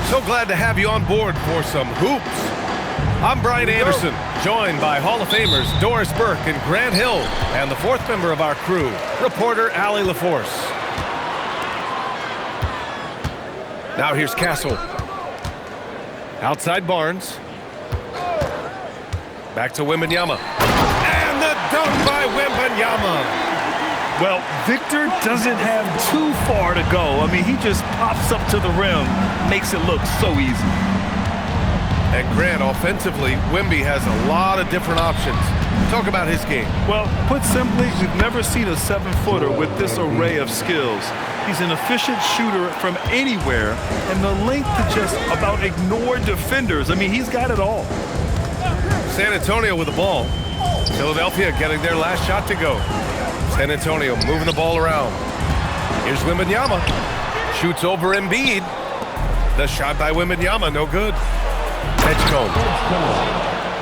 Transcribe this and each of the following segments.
So glad to have you on board for some hoops. I'm Brian Anderson, joined by Hall of Famers Doris Burke and Grant Hill, and the fourth member of our crew, reporter Allie LaForce. Now here's Castle. Outside Barnes. Back to Wembanyama. And the dunk by Wembanyama. Well, Victor doesn't have too far to go. I mean, he just pops up to the rim, makes it look so easy. And Grant, offensively, Wemby has a lot of different options. Talk about his game. Well, put simply, we've never seen a 7-footer with this array of skills. He's an efficient shooter from anywhere, and the length to just about ignore defenders. I mean, he's got it all. San Antonio with the ball. Philadelphia getting their last shot to go. San Antonio moving the ball around. Here's Wembanyama. Shoots over Embiid. The shot by Wembanyama, no good. Edgecombe.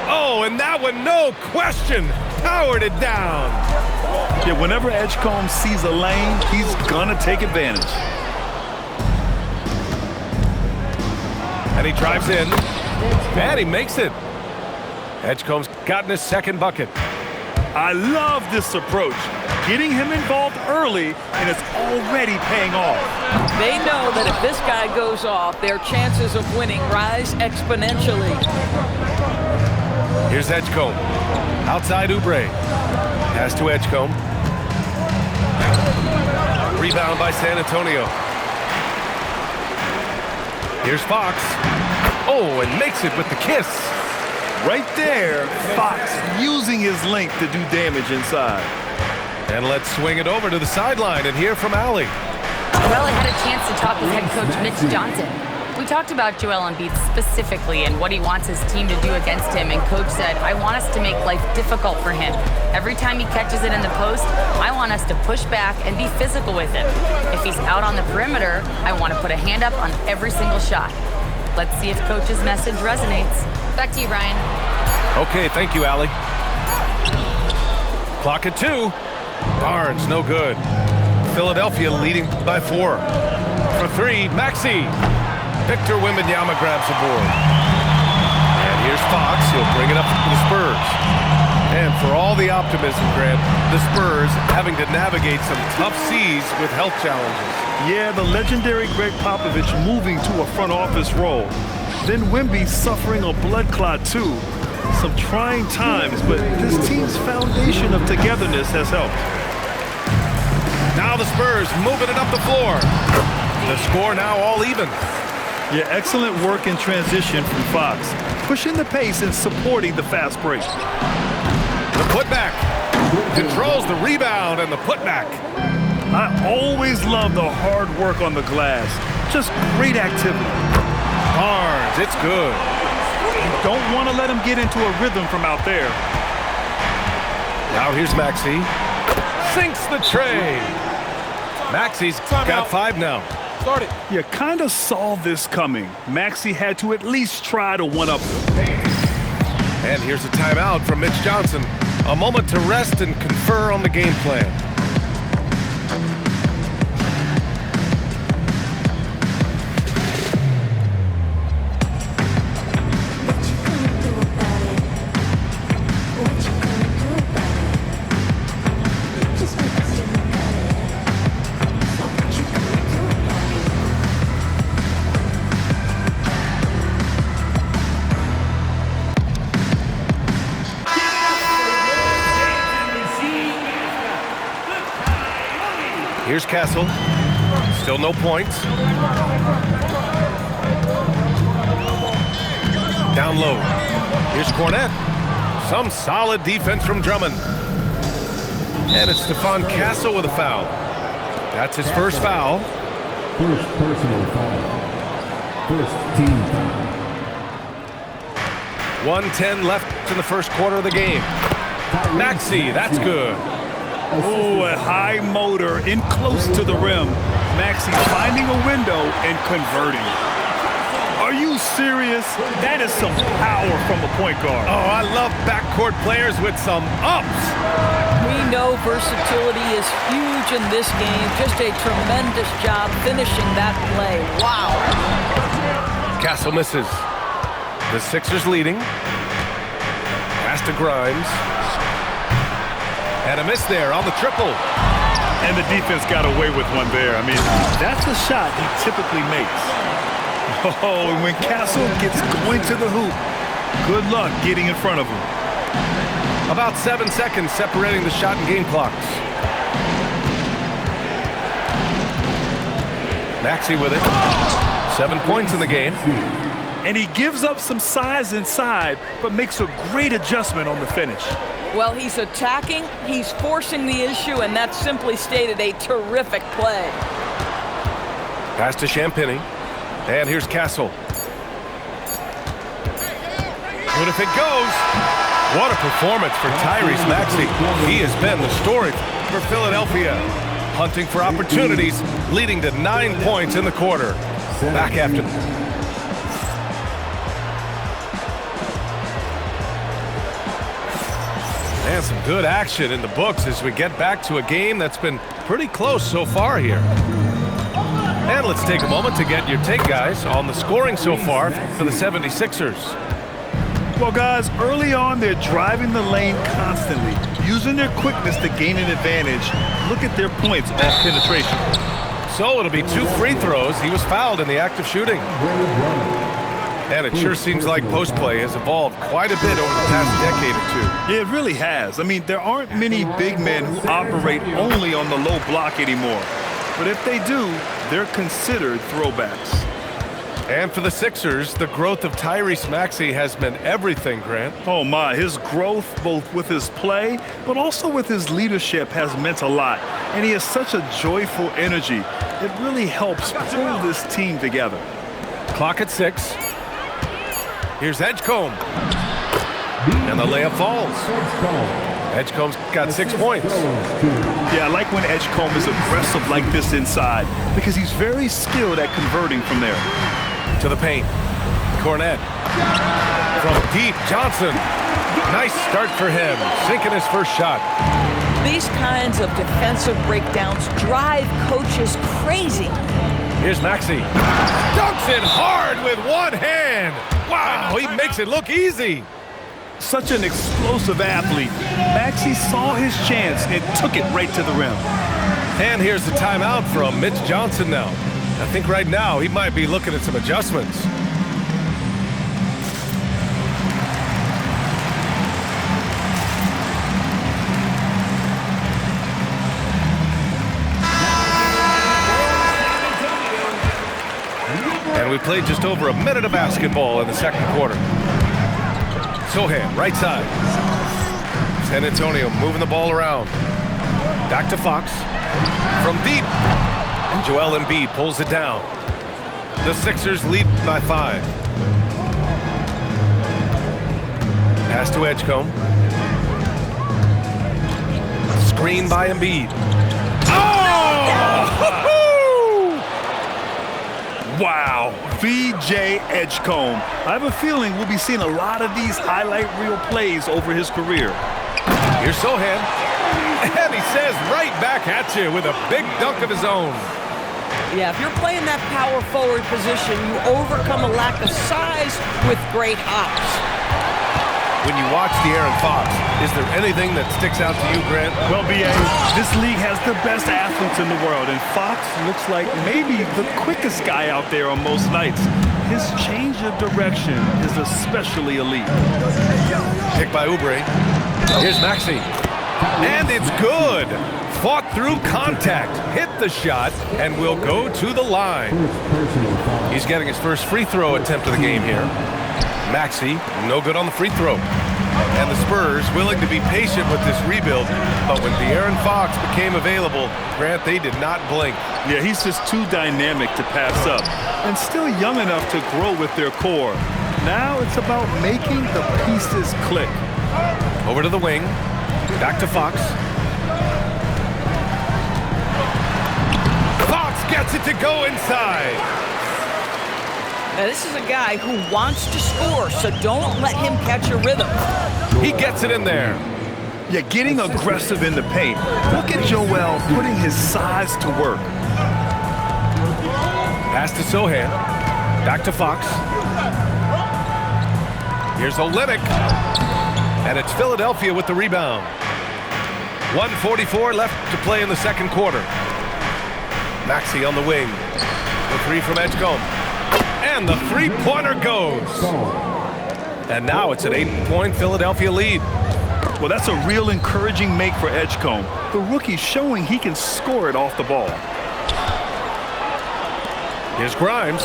Oh, and that one, no question, powered it down. Yeah, whenever Edgecombe sees a lane, he's gonna take advantage. And he drives in, and he makes it. Edgecombe's gotten his second bucket. I love this approach. Getting him involved early, and it's already paying off. They know that if this guy goes off, their chances of winning rise exponentially. Here's Edgecombe. Outside Oubre. Pass to Edgecombe. Rebound by San Antonio. Here's Fox. Oh, and makes it with the kiss. Right there, Fox using his length to do damage inside. And let's swing it over to the sideline and hear from Allie. Well, I had a chance to talk with head coach Mitch Johnson. We talked about Joel Embiid specifically and what he wants his team to do against him, and coach said, I want us to make life difficult for him. Every time he catches it in the post, I want us to push back and be physical with him. If he's out on the perimeter, I want to put a hand up on every single shot. Let's see if coach's message resonates. Back to you, Brian. Okay, thank you, Allie. Clock at 2. Barnes, no good. Philadelphia leading by 4. For 3, Maxey. Victor Wembanyama grabs the board. And here's Fox. He'll bring it up to the Spurs. And for all the optimism, Grant, the Spurs having to navigate some tough seas with health challenges. Yeah, the legendary Greg Popovich moving to a front office role. Then Wemby suffering a blood clot too. Some trying times, but this team's foundation of togetherness has helped. Now the Spurs moving it up the floor. The score now all even. Yeah, excellent work in transition from Fox. Pushing the pace and supporting the fast break. The putback. Controls the rebound and the putback. I always love the hard work on the glass. Just great activity. Barnes, it's good. Don't want to let him get into a rhythm from out there. Now here's Maxey. Sinks the tray. Maxey's got 5 now. You kind of saw this coming. Maxey had to at least try to one-up him. And here's a timeout from Mitch Johnson. A moment to rest and confer on the game plan. Here's Castle. Still no points. Down low. Here's Cornette. Some solid defense from Drummond. And it's Stephon Castle with a foul. That's his first foul. First personal foul. First team foul. 1:10 left in the first quarter of the game. Maxey, that's good. Oh, a high motor in close to the rim. Maxey finding a window and converting. Are you serious? That is some power from a point guard. Oh, I love backcourt players with some ups. We know versatility is huge in this game. Just a tremendous job finishing that play. Wow. Castle misses. The Sixers leading. Pass to Grimes. And a miss there on the triple. And the defense got away with one there. I mean, that's a shot he typically makes. Oh, and when Castle gets going to the hoop, good luck getting in front of him. About 7 seconds separating the shot and game clocks. Maxey with it. 7 points in the game. And he gives up some size inside, but makes a great adjustment on the finish. Well, he's attacking, he's forcing the issue, and that's simply stated a terrific play. Pass to Champagny. And here's Castle. Good if it goes. What a performance for Tyrese Maxey. He has been the story for Philadelphia. Hunting for opportunities, leading to 9 points in the quarter. Back after this. And some good action in the books as we get back to a game that's been pretty close so far here. And let's take a moment to get your take, guys, on the scoring so far for the 76ers. Well, guys, early on, they're driving the lane constantly, using their quickness to gain an advantage. Look at their points off penetration. So it'll be 2 free throws. He was fouled in the act of shooting. And it sure seems like post play has evolved quite a bit over the past decade or two. Yeah, it really has. I mean, there aren't many big men who operate only on the low block anymore. But if they do, they're considered throwbacks. And for the Sixers, the growth of Tyrese Maxey has meant everything, Grant. Oh my, his growth both with his play, but also with his leadership has meant a lot. And he has such a joyful energy. It really helps pull this team together. Clock at 6. Here's Edgecombe. And the layup falls. Edgecombe's got 6 points. Yeah, I like when Edgecombe is aggressive like this inside because he's very skilled at converting from there. To the paint. Cornette. From deep, Johnson. Nice start for him. Sinking his first shot. These kinds of defensive breakdowns drive coaches crazy. Here's Maxey. Dunks it hard with one hand. Wow, he makes it look easy. Such an explosive athlete. Maxey saw his chance and took it right to the rim. And here's the timeout from Mitch Johnson now. I think right now he might be looking at some adjustments. And we played just over a minute of basketball in the second quarter. Sohan, right side. San Antonio moving the ball around. Back to Fox. From deep. And Joel Embiid pulls it down. The Sixers lead by 5. Pass to Edgecombe. Screen by Embiid. Oh! Wow, VJ Edgecombe. I have a feeling we'll be seeing a lot of these highlight reel plays over his career. Here's Sohan. And he says right back at you with a big dunk of his own. Yeah, if you're playing that power forward position, you overcome a lack of size with great hops. When you watch De'Aaron Fox, is there anything that sticks out to you, Grant? Well, B.A., this league has the best athletes in the world, and Fox looks like maybe the quickest guy out there on most nights. His change of direction is especially elite. Picked by Oubre. Here's Maxey. And it's good. Fought through contact, hit the shot, and will go to the line. He's getting his first free throw attempt of the game here. Maxey, no good on the free throw. And the Spurs willing to be patient with this rebuild, but when De'Aaron Fox became available, Grant, they did not blink. Yeah, he's just too dynamic to pass up, and still young enough to grow with their core. Now it's about making the pieces click. Over to the wing, back to Fox. Fox gets it to go inside. Now, this is a guy who wants to score, so don't let him catch a rhythm. He gets it in there. Yeah, getting aggressive in the paint. Look at Joel putting his size to work. Pass to Sohan. Back to Fox. Here's Olynyk. And it's Philadelphia with the rebound. 1:44 left to play in the second quarter. Maxey on the wing. The three from Edgecombe. And the three-pointer goes. And now it's an 8-point Philadelphia lead. Well, that's a real encouraging make for Edgecombe. The rookie's showing he can score it off the ball. Here's Grimes.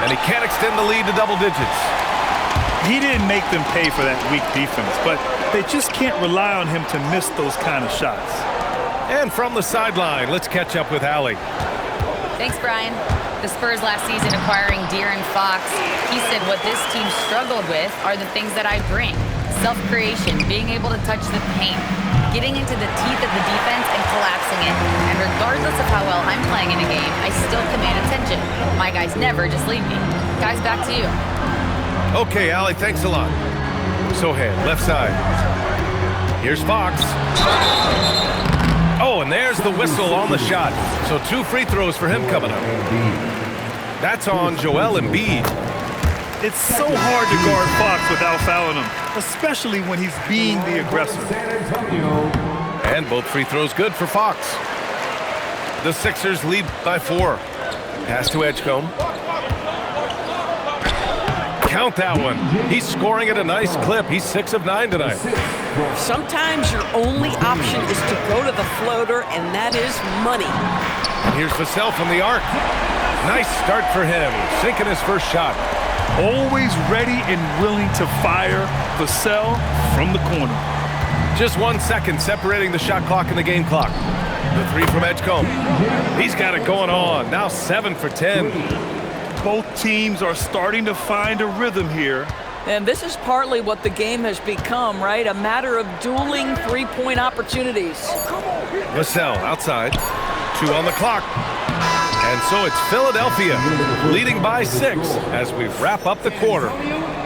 And he can't extend the lead to double digits. He didn't make them pay for that weak defense, but they just can't rely on him to miss those kind of shots. And from the sideline, let's catch up with Allie. Thanks, Brian. The Spurs last season acquiring De'Aaron Fox, he said what this team struggled with are the things that I bring. Self-creation, being able to touch the paint, getting into the teeth of the defense and collapsing it. And regardless of how well I'm playing in a game, I still command attention. My guys never just leave me. Guys, back to you. Okay, Allie, thanks a lot. Sohan, left side. Here's Fox. Oh, and there's the whistle on the shot. So 2 free throws for him coming up. That's on Joel Embiid. It's so hard to guard Fox without fouling him, especially when he's being the aggressor. And both free throws good for Fox. The Sixers lead by 4. Pass to Edgecombe. Count that one. He's scoring at a nice clip. He's 6 of 9 tonight. Sometimes your only option is to go to the floater, and that is money. And here's Vassell from the arc. Nice start for him, sinking his first shot. Always ready and willing to fire Vassell from the corner. Just 1 second separating the shot clock and the game clock. The three from Edgecombe. He's got it going on. Now 7 for 10. Both teams are starting to find a rhythm here. And this is partly what the game has become, right? A matter of dueling three-point opportunities. Vassell outside. 2 on the clock. And so it's Philadelphia leading by 6 as we wrap up the quarter.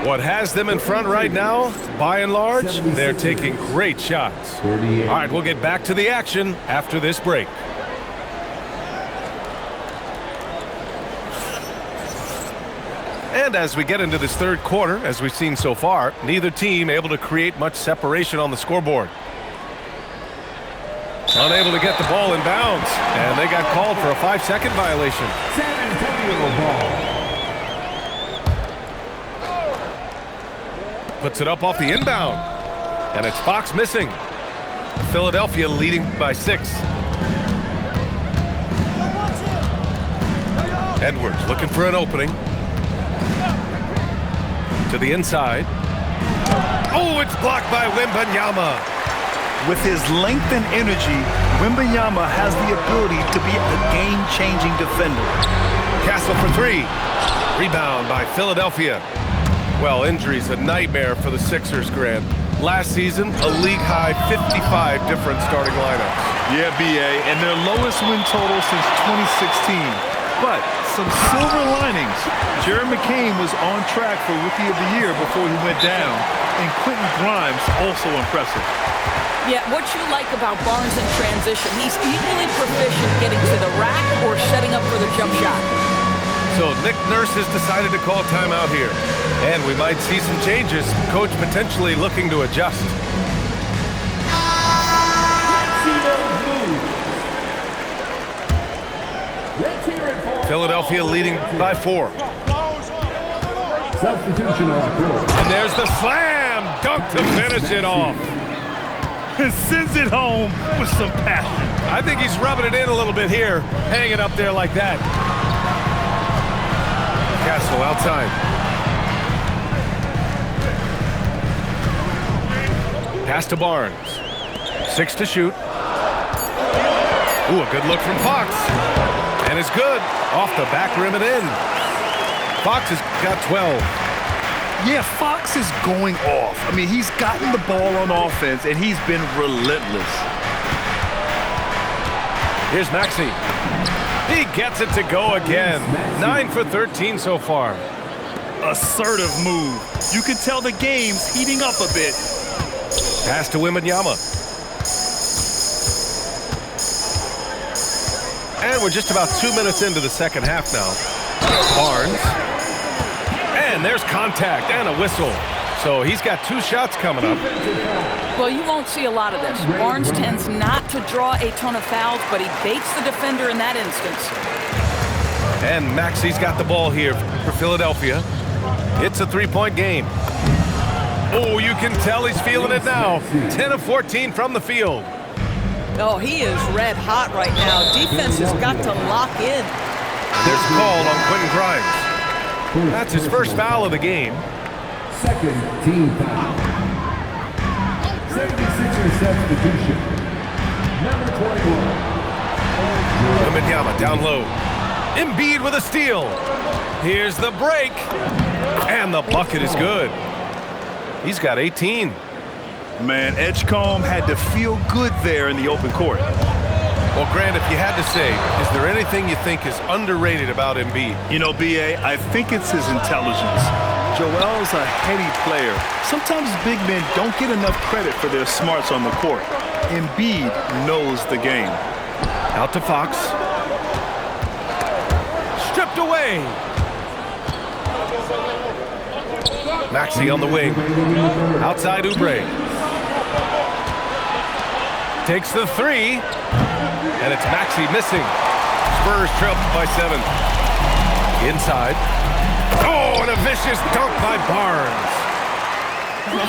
What has them in front right now, by and large, they're taking great shots. All right, we'll get back to the action after this break. And as we get into this third quarter, as we've seen so far, neither team able to create much separation on the scoreboard. Unable to get the ball in bounds, and they got called for a 5-second violation. San Antonio ball. Puts it up off the inbound, and it's Fox missing. Philadelphia leading by 6. Edwards looking for an opening. To the inside. Oh, it's blocked by Wembanyama. With his length and energy, Wembanyama has the ability to be a game-changing defender. Castle for 3. Rebound by Philadelphia. Well, injuries a nightmare for the Sixers, Grant. Last season, a league-high 55 different starting lineups. Yeah, BA, and their lowest win total since 2016. But some silver linings. Jared McCain was on track for Rookie of the Year before he went down, and Quentin Grimes also impressive. Yeah, what you like about Barnes in transition, he's equally proficient getting to the rack or setting up for the jump shot. So Nick Nurse has decided to call timeout here. And we might see some changes. Coach potentially looking to adjust. Philadelphia leading by 4. Substitution on the court. And there's the slam dunk to finish it off. And sends it home with some passion. I think he's rubbing it in a little bit here, hanging up there like that. Castle outside. Pass to Barnes. 6 to shoot. Ooh, a good look from Fox. And it's good. Off the back rim and in. Fox has got 12. Yeah, Fox is going off. I mean, he's gotten the ball on offense, and he's been relentless. Here's Maxey. He gets it to go again. 9 for 13 so far. Assertive move. You can tell the game's heating up a bit. Pass to Wembanyama. And we're just about 2 minutes into the second half now. Barnes. And there's contact and a whistle. So he's got 2 shots coming up. Well, you won't see a lot of this. Barnes tends not to draw a ton of fouls, but he baits the defender in that instance. And Maxey's got the ball here for Philadelphia. It's a 3-point game. Oh, you can tell he's feeling it now. 10 of 14 from the field. Oh, he is red hot right now. Defense has got to lock in. There's a call on Quentin Grimes. That's his first foul of the game. Second team foul. 76er substitution. Number 21. Wembanyama down low. Embiid with a steal. Here's the break. And the bucket is good. He's got 18. Man, Edgecombe had to feel good there in the open court. Well, Grant, if you had to say, is there anything you think is underrated about Embiid? You know, B.A., I think it's his intelligence. Joel's a heady player. Sometimes big men don't get enough credit for their smarts on the court. Embiid knows the game. Out to Fox. Stripped away. Maxey on the wing. Outside Oubre. Takes the 3. And it's Maxey missing. Spurs trail by 7. Inside. Oh, and a vicious dunk by Barnes.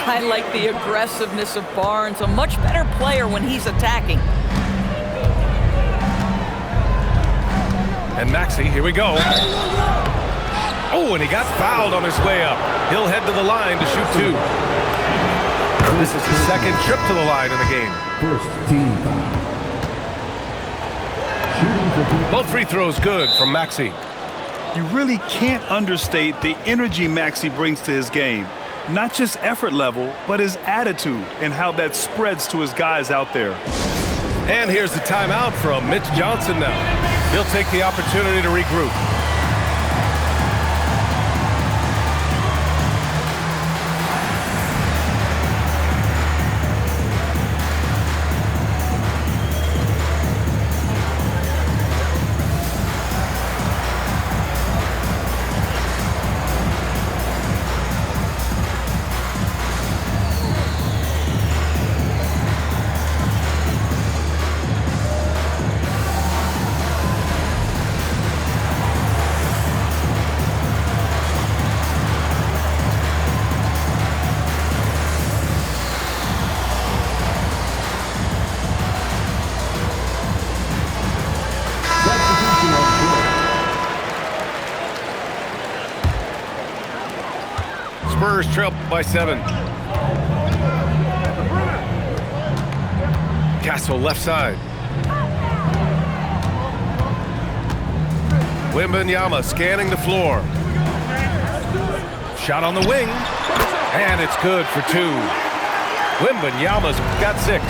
I like the aggressiveness of Barnes. A much better player when he's attacking. And Maxey, here we go. Oh, and he got fouled on his way up. He'll head to the line to shoot 2. This is his second trip to the line in the game. First team foul. Both free throws good from Maxey. You really can't understate the energy Maxey brings to his game. Not just effort level, but his attitude and how that spreads to his guys out there. And here's the timeout from Mitch Johnson now. He'll take the opportunity to regroup. Spurs trail by 7. Castle left side. Wembanyama scanning the floor. Shot on the wing. And it's good for 2. Wembanyama's got 6.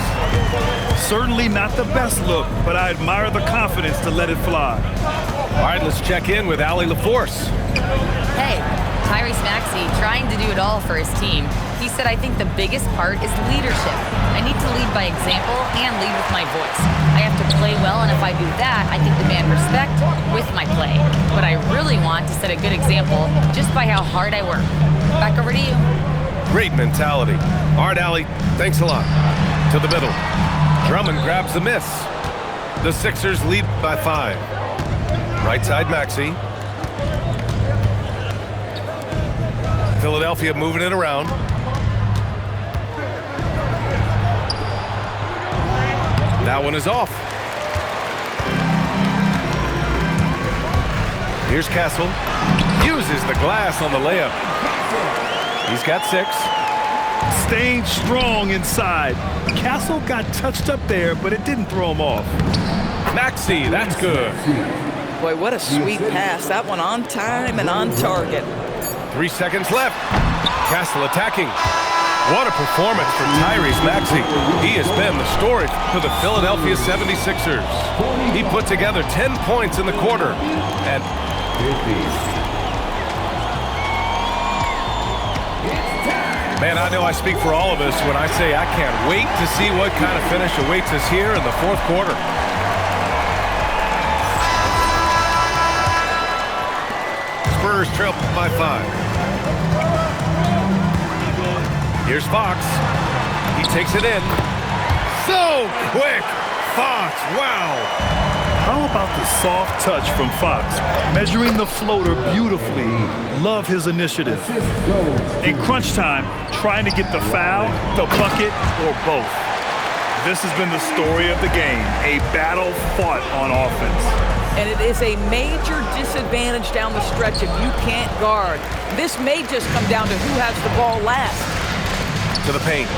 Certainly not the best look, but I admire the confidence to let it fly. All right, let's check in with Allie LaForce. Hey, Tyrese Maxey trying to do it all for his team. He said, I think the biggest part is leadership. I need to lead by example and lead with my voice. I have to play well, and if I do that, I can demand respect with my play. But I really want to set a good example just by how hard I work. Back over to you. Great mentality. All right, Allie, thanks a lot. To the middle. Drummond grabs the miss. The Sixers lead by 5. Right side, Maxey. Philadelphia moving it around. That one is off. Here's Castle. Uses the glass on the layup. He's got 6. Staying strong inside. Castle got touched up there, but it didn't throw him off. Maxey, that's good. Boy, what a sweet pass. That one on time and on target. 3 seconds left. Castle attacking. What a performance for Tyrese Maxey. He has been the story for the Philadelphia 76ers. He put together 10 points in the quarter. And Man, I know I speak for all of us when I say I can't wait to see what kind of finish awaits us here in the fourth quarter. Spurs trail by 5. Here's Fox. He takes it in. So quick! Fox, wow! How about the soft touch from Fox? Measuring the floater beautifully. Love his initiative. In crunch time, trying to get the foul, the bucket, or both. This has been the story of the game. A battle fought on offense. And it is a major disadvantage down the stretch if you can't guard. This may just come down to who has the ball last. To the paint.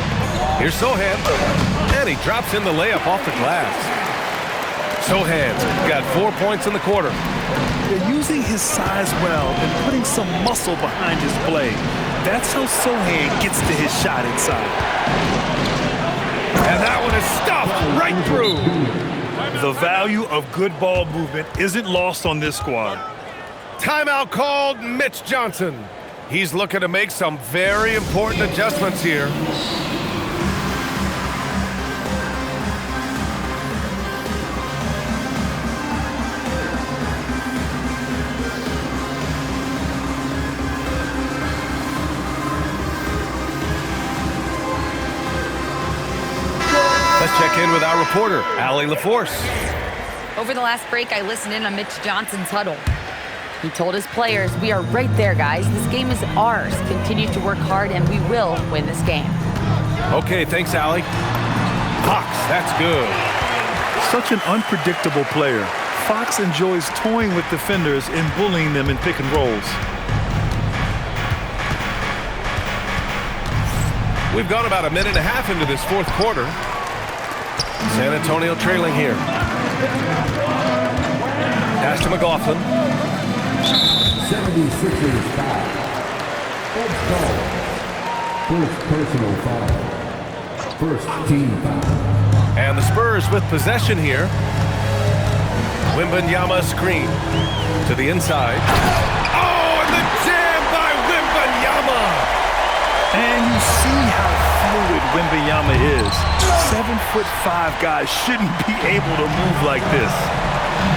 Here's Sohan. And he drops in the layup off the glass. Sohan got 4 points in the quarter. They're using his size well and putting some muscle behind his play. That's how Sohan gets to his shot inside. And that one is stuffed right through. The value of good ball movement isn't lost on this squad. Timeout called Mitch Johnson. He's looking to make some very important adjustments here. Let's check in with our reporter, Allie LaForce. Over the last break, I listened in on Mitch Johnson's huddle. He told his players, "We are right there, guys. This game is ours. Continue to work hard, and we will win this game." Okay, thanks, Allie. Fox, that's good. Such an unpredictable player. Fox enjoys toying with defenders and bullying them in pick and rolls. We've gone about a minute and a half into this fourth quarter. San Antonio trailing here. Pass to McLaughlin. 76ers foul. First foul. First personal foul. First team foul. And the Spurs with possession here. Wembanyama screen to the inside. Oh, and the jam by Wembanyama! And you see how fluid Wembanyama is. 7'5" guys shouldn't be able to move like this.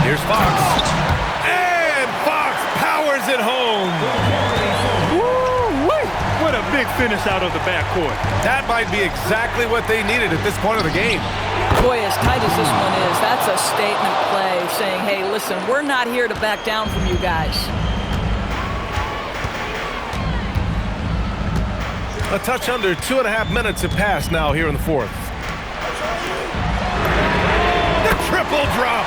Here's Fox. And Fox powers it home. Woo-wee! What a big finish out of the backcourt. That might be exactly what they needed at this point of the game. Boy, as tight as this one is, that's a statement play saying, hey, listen, we're not here to back down from you guys. A touch under 2.5 minutes have passed now here in the fourth. The triple drop.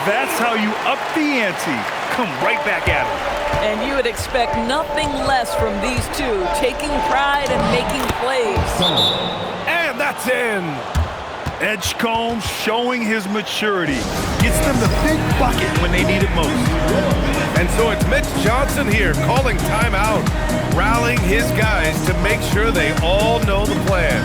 That's how you up the ante. Come right back at it. And you would expect nothing less from these two, taking pride and making plays. And that's in. Edgecombe showing his maturity. Gets them the big bucket when they need it most. And so it's Mitch Johnson here calling timeout, rallying his guys to make sure they all know the plan.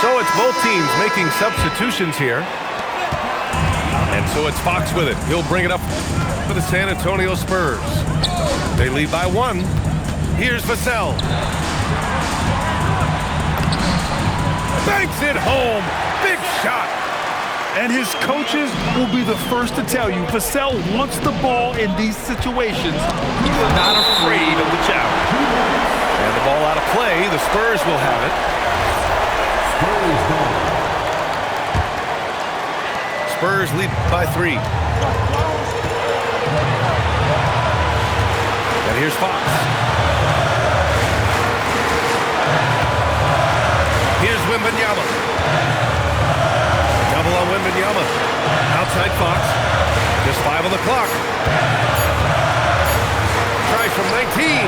So it's both teams making substitutions here. And so it's Fox with it. He'll bring it up for the San Antonio Spurs. They lead by 1. Here's Vassell. Banks it home. Big shot. And his coaches will be the first to tell you Vassell wants the ball in these situations. He's not afraid of the challenge. And the ball out of play. The Spurs will have it. Spurs lead by 3. And here's Fox. Here's Wembanyama. Double on Wembanyama. Outside Fox. Just 5 on the clock. Tries from 19.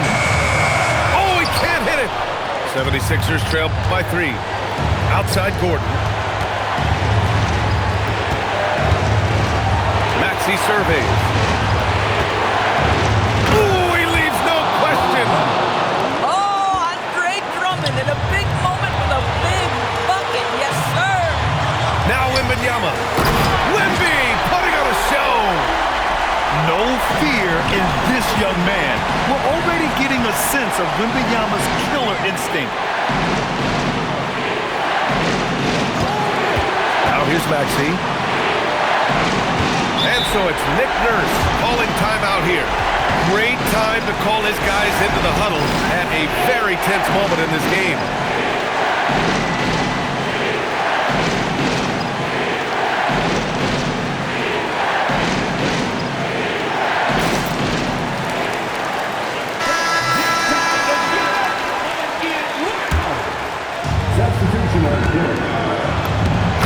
Oh, he can't hit it. 76ers trail by 3. Outside Gordon. Maxey surveys. Ooh, he leaves no question. Oh, fear in this young man. We're already getting a sense of Wembanyama's killer instinct. Now here's Maxey. And so it's Nick Nurse calling timeout here. Great time to call his guys into the huddle at a very tense moment in this game.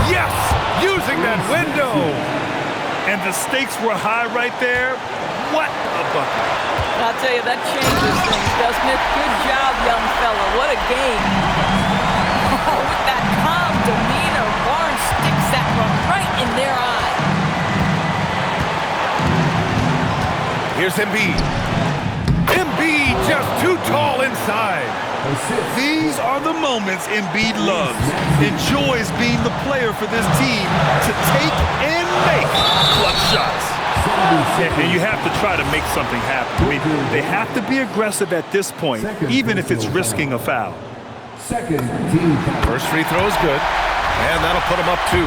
Yes! Using that window! And the stakes were high right there. What a bucket. I'll tell you, that changes things, doesn't it? Good job, young fella. What a game. Oh, with that calm demeanor, Barnes sticks that one right in their eye. Here's Embiid. Embiid just too tall inside. These are the moments Embiid loves. Enjoys being the player for this team to take and make clutch shots. And you have to try to make something happen. I mean, they have to be aggressive at this point, even if it's risking a foul. First free throw is good, and that'll put him up 2.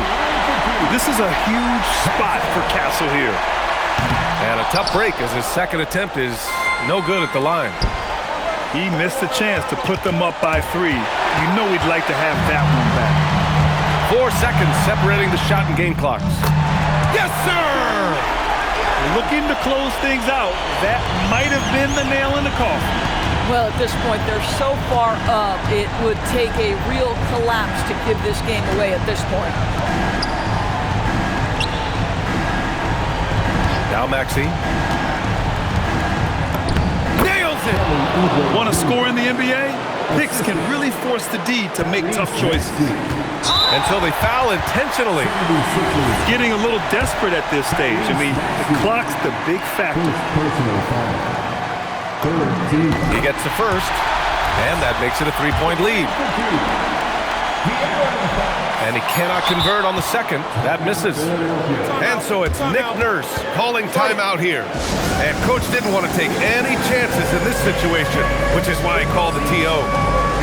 This is a huge spot for Castle here. And a tough break as his second attempt is no good at the line. He missed a chance to put them up by 3. You know he'd like to have that one back. 4 seconds separating the shot and game clocks. Yes, sir! Looking to close things out. That might have been the nail in the coffin. Well, at this point, they're so far up, it would take a real collapse to give this game away at this point. Now Maxey. Nails it! Want to score in the NBA? Picks can really force the D to make tough choices. Until they foul intentionally. Getting a little desperate at this stage. I mean, the clock's the big factor. He gets the first, and that makes it a 3-point lead. And he cannot convert on the second. That misses. And so it's Nick Nurse calling timeout here. And coach didn't want to take any chances in this situation, which is why he called the TO.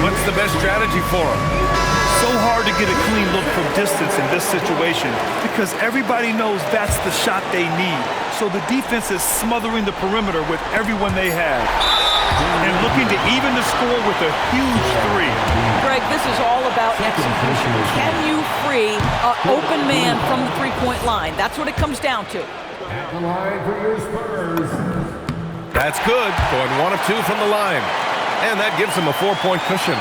What's the best strategy for him? So hard to get a clean look from distance in this situation because everybody knows that's the shot they need. So the defense is smothering the perimeter with everyone they have. And looking to even the score with a huge 3. Greg, this is all about execution. Can you free an open man from the three-point line? That's what it comes down to. At the line for your Spurs. That's good, going 1 of 2 from the line. And that gives him a 4-point cushion.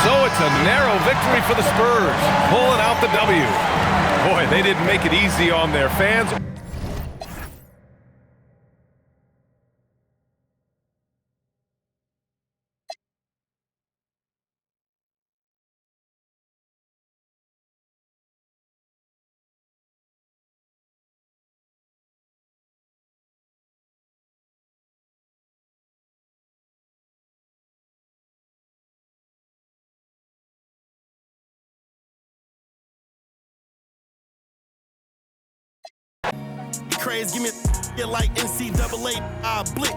So it's a narrow victory for the Spurs, pulling out the W. Boy, they didn't make it easy on their fans. Craze, give me a like NCAA blitz.